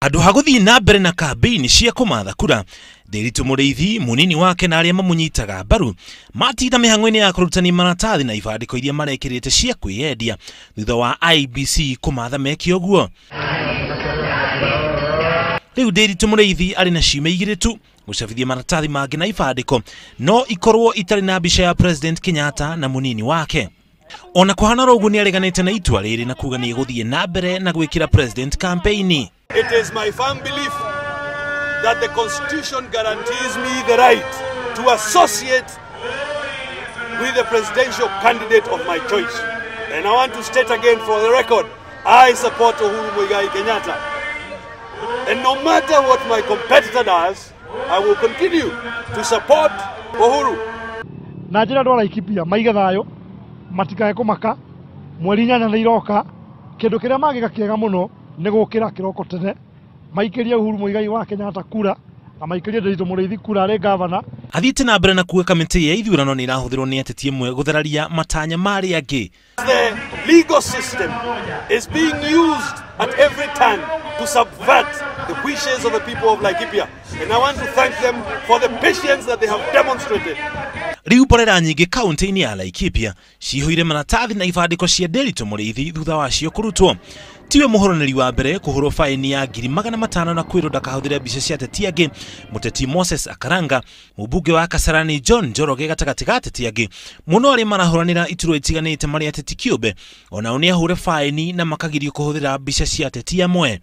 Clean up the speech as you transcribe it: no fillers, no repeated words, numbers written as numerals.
Andu haguthii nambere na kambeini cia kumwatha kura, Ndiritu Muriithi, munini wake na aria mamunyitaga mbaru matinda mihang'o-ini ya kurutania maratathi na ibandiko iria marekirite cia kwĩyendia thutha wa IEBC kumwatha meke ũguo. Riu Ndiritu Muriithi ari na ciumia 2 tu gucabithia maratathi mangĩ na ibandiko, no ikorwo itari na mbica ya President Kenyatta na munini wake. Ona kuhana rogu ni areganite na itua riri na kuuga ni eguthii nambere na gwikira president kambeini. It is my firm belief that the Constitution guarantees me the right to associate with the presidential candidate of my choice. And I want to state again for the record, I support Uhuru Muigai Kenyatta. And no matter what my competitor does, I will continue to support Uhuru. Na njira ndwara Laikipia maiga thayo matikae kumaka mweri 8 na iroka kindu kiria magiga kiega muno ni gukira kiroko tene maikirie Uhuru Muigai wa Kenyatta kura na maikirie Ndiritu Muriithi kura ari governor. Athiite na mbere na kuuga kamiti ya ithurano ni irahuthirwo ni ateti imwe guthararia matanya mari angi. The legal system is being used at every turn to subvert the wishes of the people of Laikipia, and I want to thank them for the patience that they have demonstrated. Riu porera nyingi kaunti-ini ya Laikipia cihoire maratathi na ibandiko cia Ndiritu Muriithi thutha wacio kurutwo. Tiwe muhoroneri wa mbere kuhurwo faini ya 500 na kwirwo ndakahuthire mbica cia ateti angi. Muteti Moses Akaranga, mubunge wa Kasarani John Njoroge gatagati ga ateti angi muno ari marahuranira iturua itiganite mari ateti kiumbe, ona oni ahure faini na makagirio kuhuthira mbica cia ateti amwe.